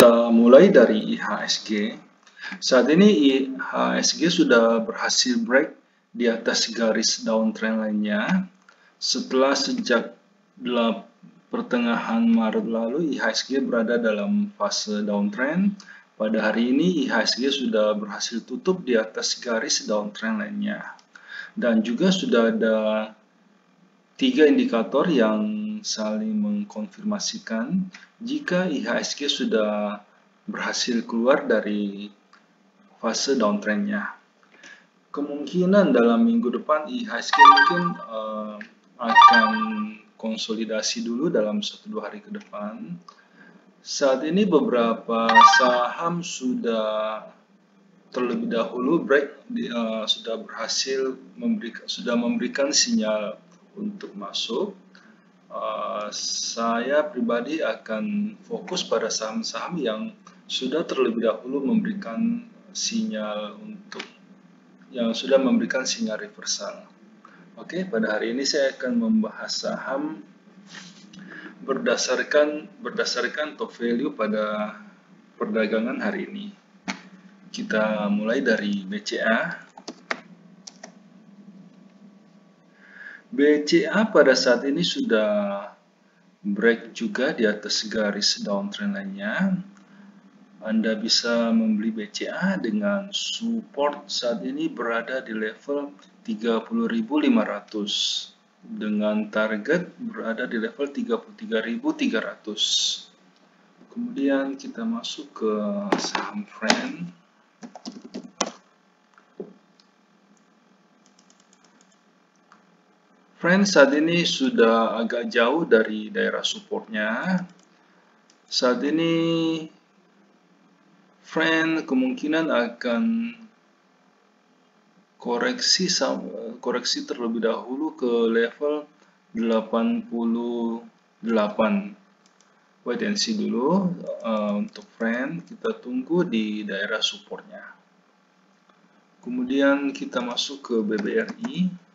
Kita mulai dari IHSG. Saat ini IHSG sudah berhasil break di atas garis downtrend lainnya. Setelah sejak pertengahan Maret lalu IHSG berada dalam fase downtrend. Pada hari ini IHSG sudah berhasil tutup di atas garis downtrend lainnya. Dan juga sudah ada 3 indikator yang saling mengkonfirmasikan jika IHSG sudah berhasil keluar dari fase downtrendnya. Kemungkinan dalam minggu depan IHSG mungkin akan konsolidasi dulu dalam 1-2 hari ke depan. Saat ini beberapa saham sudah terlebih dahulu break, sudah berhasil memberikan sinyal untuk masuk. Saya pribadi akan fokus pada saham-saham yang sudah terlebih dahulu memberikan sinyal reversal. Oke, pada hari ini saya akan membahas saham berdasarkan top value pada perdagangan hari ini. Kita mulai dari BCA. BCA pada saat ini sudah break juga di atas garis downtrend lainnya. Anda bisa membeli BCA dengan support saat ini berada di level 30.500 dengan target berada di level 33.300. Kemudian kita masuk ke saham Friend. Friend saat ini sudah agak jauh dari daerah supportnya. Saat ini Friend kemungkinan akan koreksi terlebih dahulu ke level 88. Wait and see dulu untuk Friend, kita tunggu di daerah supportnya. Kemudian kita masuk ke BBRI.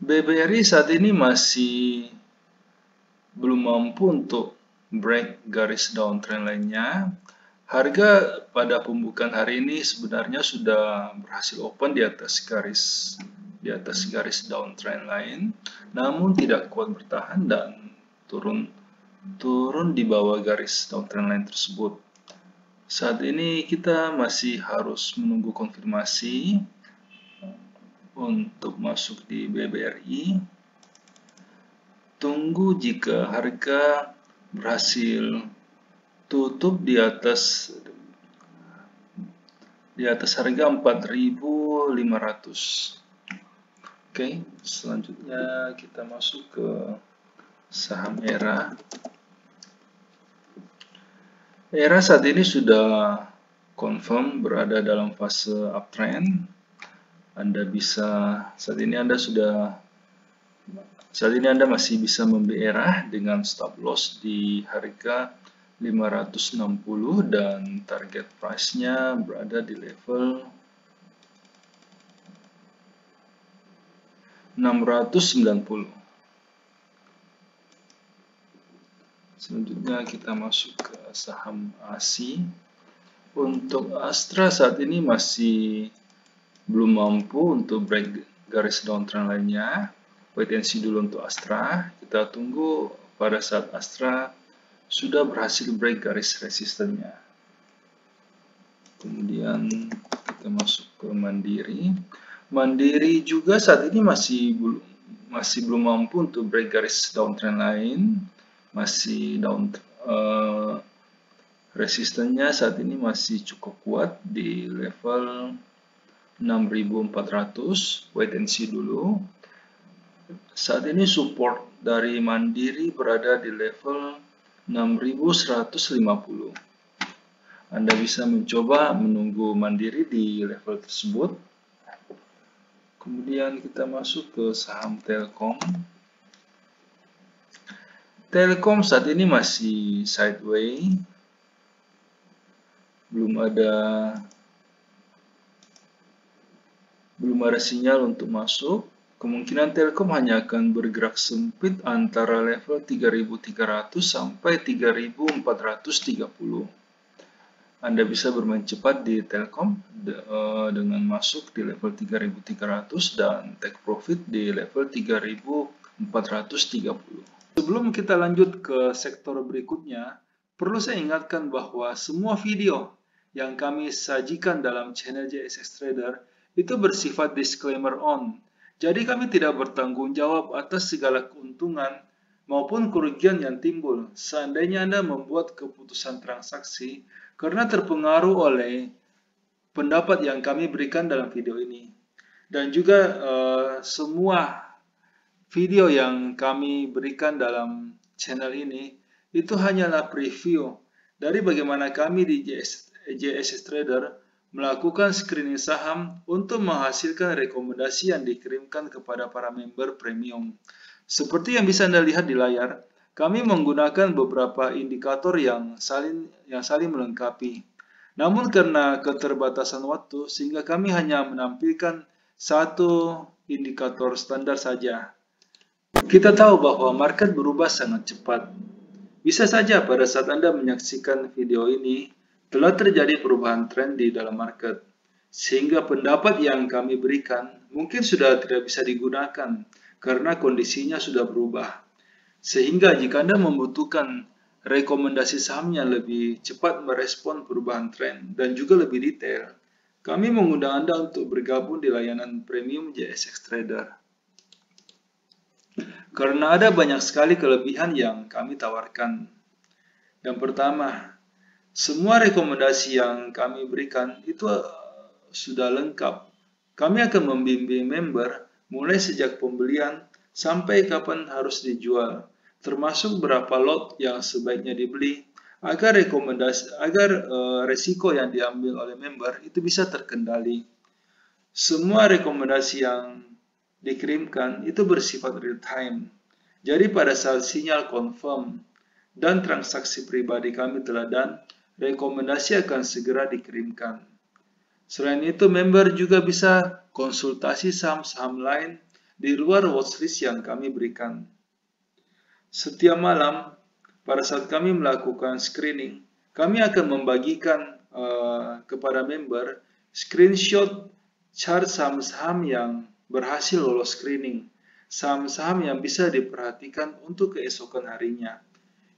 BBRI saat ini masih belum mampu untuk break garis downtrend lainnya. Harga pada pembukaan hari ini sebenarnya sudah berhasil open di atas garis downtrend lain, namun tidak kuat bertahan dan turun di bawah garis downtrend lain tersebut. Saat ini kita masih harus menunggu konfirmasi untuk masuk di BBRI. Tunggu jika harga berhasil tutup di atas harga 4.500. Oke, selanjutnya kita masuk ke saham ERA. ERA saat ini sudah confirm berada dalam fase uptrend. Saat ini Anda masih bisa membeli ERA dengan stop loss di harga 560 dan target price-nya berada di level 690. Selanjutnya kita masuk ke saham ASI. Untuk Astra saat ini masih belum mampu untuk break garis downtrend lainnya. Wait and see dulu untuk Astra. Kita tunggu pada saat Astra sudah berhasil break garis resistennya. Kemudian kita masuk ke Mandiri. Mandiri juga saat ini masih belum mampu untuk break garis downtrend lain. Resistennya saat ini masih cukup kuat di level 6.400. Wait and see dulu. Saat ini support dari Mandiri berada di level 6.150. Anda bisa mencoba menunggu Mandiri di level tersebut. Kemudian kita masuk ke saham Telkom. Telkom saat ini masih sideways. Belum ada sinyal untuk masuk. Kemungkinan Telkom hanya akan bergerak sempit antara level 3.300 sampai 3.430. Anda bisa bermain cepat di Telkom dengan masuk di level 3.300 dan take profit di level 3.430. Sebelum kita lanjut ke sektor berikutnya, perlu saya ingatkan bahwa semua video yang kami sajikan dalam channel JSX Trader itu bersifat disclaimer on. Jadi kami tidak bertanggung jawab atas segala keuntungan maupun kerugian yang timbul seandainya Anda membuat keputusan transaksi karena terpengaruh oleh pendapat yang kami berikan dalam video ini. Dan juga semua video yang kami berikan dalam channel ini itu hanyalah preview dari bagaimana kami di JSX Trader melakukan screening saham untuk menghasilkan rekomendasi yang dikirimkan kepada para member premium. Seperti yang bisa Anda lihat di layar, kami menggunakan beberapa indikator yang saling melengkapi. Namun karena keterbatasan waktu, sehingga kami hanya menampilkan satu indikator standar saja. Kita tahu bahwa market berubah sangat cepat. Bisa saja pada saat Anda menyaksikan video ini, telah terjadi perubahan tren di dalam market, sehingga pendapat yang kami berikan mungkin sudah tidak bisa digunakan karena kondisinya sudah berubah. Sehingga jika Anda membutuhkan rekomendasi saham yang lebih cepat merespon perubahan tren dan juga lebih detail, kami mengundang Anda untuk bergabung di layanan premium JSX Trader. Karena ada banyak sekali kelebihan yang kami tawarkan. Yang pertama, semua rekomendasi yang kami berikan itu sudah lengkap. Kami akan membimbing member mulai sejak pembelian sampai kapan harus dijual, termasuk berapa lot yang sebaiknya dibeli agar resiko yang diambil oleh member itu bisa terkendali. Semua rekomendasi yang dikirimkan itu bersifat real time. Jadi pada saat sinyal confirm dan transaksi pribadi kami telah done, rekomendasi akan segera dikirimkan. Selain itu, member juga bisa konsultasi saham-saham lain di luar watchlist yang kami berikan. Setiap malam, pada saat kami melakukan screening, kami akan membagikan kepada member screenshot chart saham-saham yang berhasil lolos screening, saham-saham yang bisa diperhatikan untuk keesokan harinya.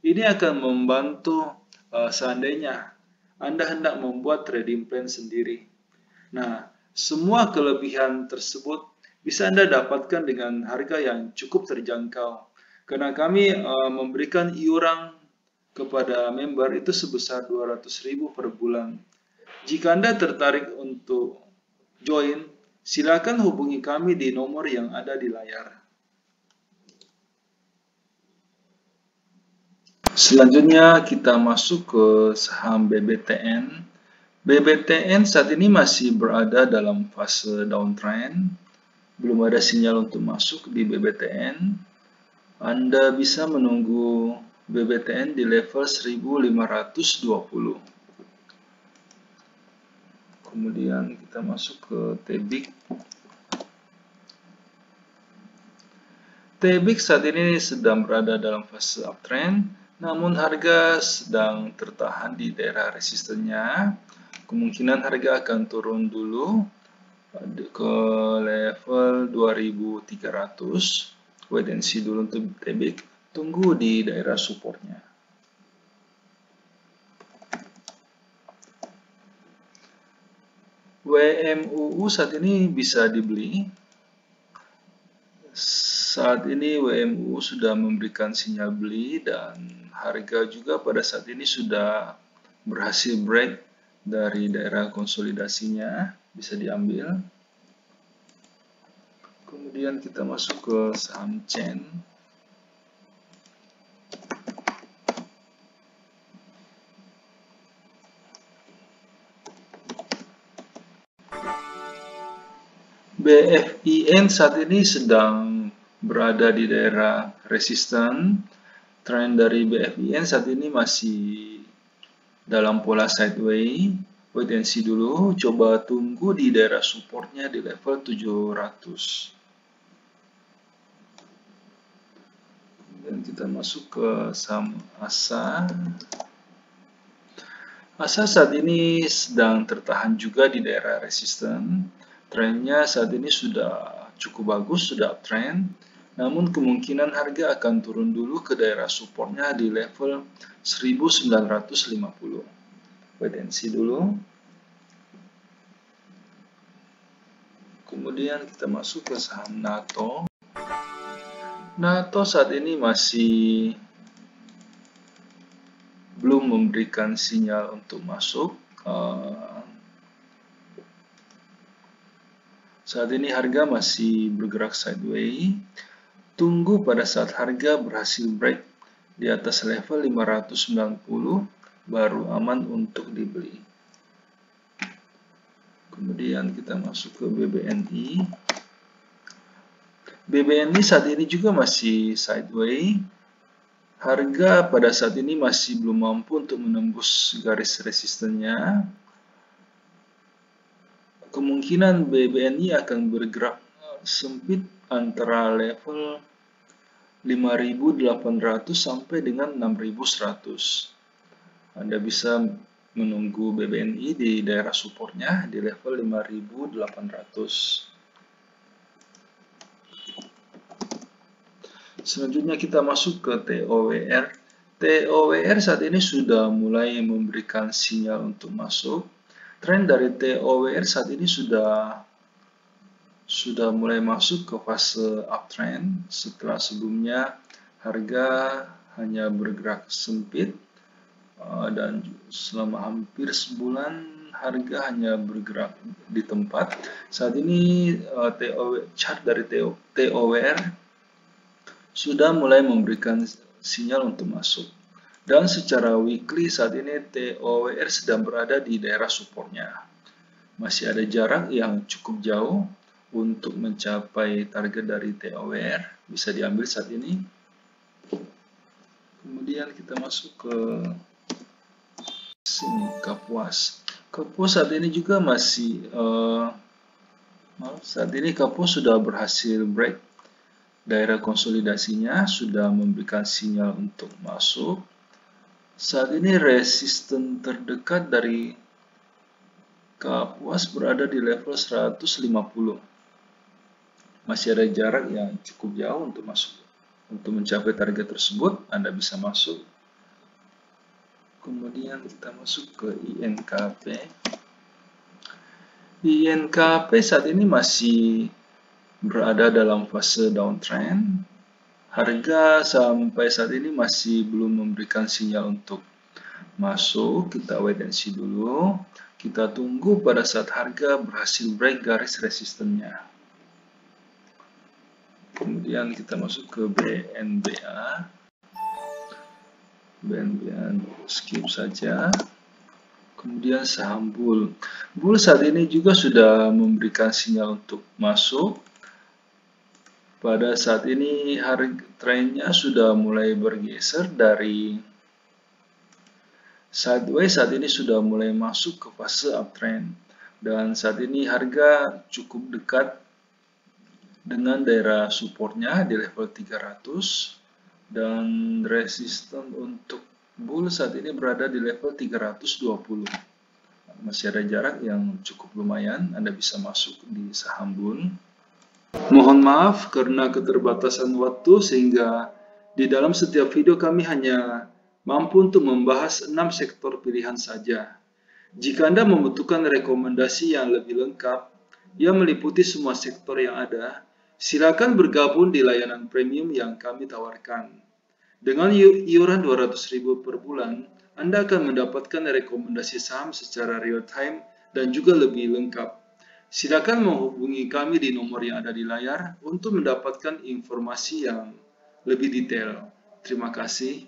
Ini akan membantu seandainya Anda hendak membuat trading plan sendiri. Nah, semua kelebihan tersebut bisa Anda dapatkan dengan harga yang cukup terjangkau. Karena kami memberikan iuran kepada member itu sebesar 200.000 per bulan. Jika Anda tertarik untuk join, silakan hubungi kami di nomor yang ada di layar. Selanjutnya kita masuk ke saham BBTN. BBTN saat ini masih berada dalam fase downtrend. Belum ada sinyal untuk masuk di BBTN. Anda bisa menunggu BBTN di level 1520. Kemudian kita masuk ke TBIC. TBIC saat ini sedang berada dalam fase uptrend. Namun harga sedang tertahan di daerah resistennya. Kemungkinan harga akan turun dulu ke level 2300. Wait and see dulu untuk TBIC. Tunggu di daerah supportnya. WMUU saat ini bisa dibeli. Saat ini WMUU sudah memberikan sinyal beli dan harga juga pada saat ini sudah berhasil break dari daerah konsolidasinya, bisa diambil. Kemudian kita masuk ke saham CHEN. BFIN saat ini sedang berada di daerah resisten. Tren dari BFIN saat ini masih dalam pola sideways. Wait and see dulu. Coba tunggu di daerah supportnya di level 700. Dan kita masuk ke saham ASA. ASA saat ini sedang tertahan juga di daerah resisten. Trennya saat ini sudah cukup bagus, sudah uptrend. Namun kemungkinan harga akan turun dulu ke daerah supportnya di level 1950. Wait and see dulu. Kemudian kita masuk ke saham NATO. NATO saat ini masih belum memberikan sinyal untuk masuk. Saat ini harga masih bergerak sideways. Tunggu pada saat harga berhasil break di atas level 590 baru aman untuk dibeli. Kemudian kita masuk ke BBNI. BBNI saat ini juga masih sideways. Harga pada saat ini masih belum mampu untuk menembus garis resistennya. Kemungkinan BBNI akan bergerak sempit antara level 5.800 sampai dengan 6.100. Anda bisa menunggu BBNI di daerah supportnya di level 5.800. Selanjutnya kita masuk ke TOWR. TOWR saat ini sudah mulai memberikan sinyal untuk masuk. Tren dari TOWR saat ini sudah mulai masuk ke fase uptrend setelah sebelumnya harga hanya bergerak sempit dan selama hampir sebulan harga hanya bergerak di tempat. Saat ini chart dari TOWR sudah mulai memberikan sinyal untuk masuk. Dan secara weekly saat ini TOWR sedang berada di daerah supportnya. Masih ada jarak yang cukup jauh untuk mencapai target dari TOWR. Bisa diambil saat ini. Kemudian kita masuk ke sini, Kapuas. Kapuas saat ini juga masih saat ini Kapuas sudah berhasil break daerah konsolidasinya, sudah memberikan sinyal untuk masuk. Saat ini resisten terdekat dari Kapuas berada di level 150. Masih ada jarak yang cukup jauh untuk masuk. Untuk mencapai target tersebut, Anda bisa masuk. Kemudian kita masuk ke INKP. INKP saat ini masih berada dalam fase downtrend. Harga sampai saat ini masih belum memberikan sinyal untuk masuk. Kita wait and see dulu. Kita tunggu pada saat harga berhasil break garis resistennya. Kemudian kita masuk ke BNBA. BNBA skip saja. Kemudian saham Bull. Bull saat ini juga sudah memberikan sinyal untuk masuk. Pada saat ini harga trennya sudah mulai bergeser dari sideways, saat ini sudah mulai masuk ke fase uptrend. Dan saat ini harga cukup dekat dengan daerah supportnya di level 300 dan resisten untuk Bull saat ini berada di level 320. Masih ada jarak yang cukup lumayan, Anda bisa masuk di saham Bull. Mohon maaf karena keterbatasan waktu sehingga di dalam setiap video kami hanya mampu untuk membahas 6 sektor pilihan saja. Jika Anda membutuhkan rekomendasi yang lebih lengkap yang meliputi semua sektor yang ada, silakan bergabung di layanan premium yang kami tawarkan. Dengan iuran 200.000 per bulan, Anda akan mendapatkan rekomendasi saham secara real time dan juga lebih lengkap. Silakan menghubungi kami di nomor yang ada di layar untuk mendapatkan informasi yang lebih detail. Terima kasih.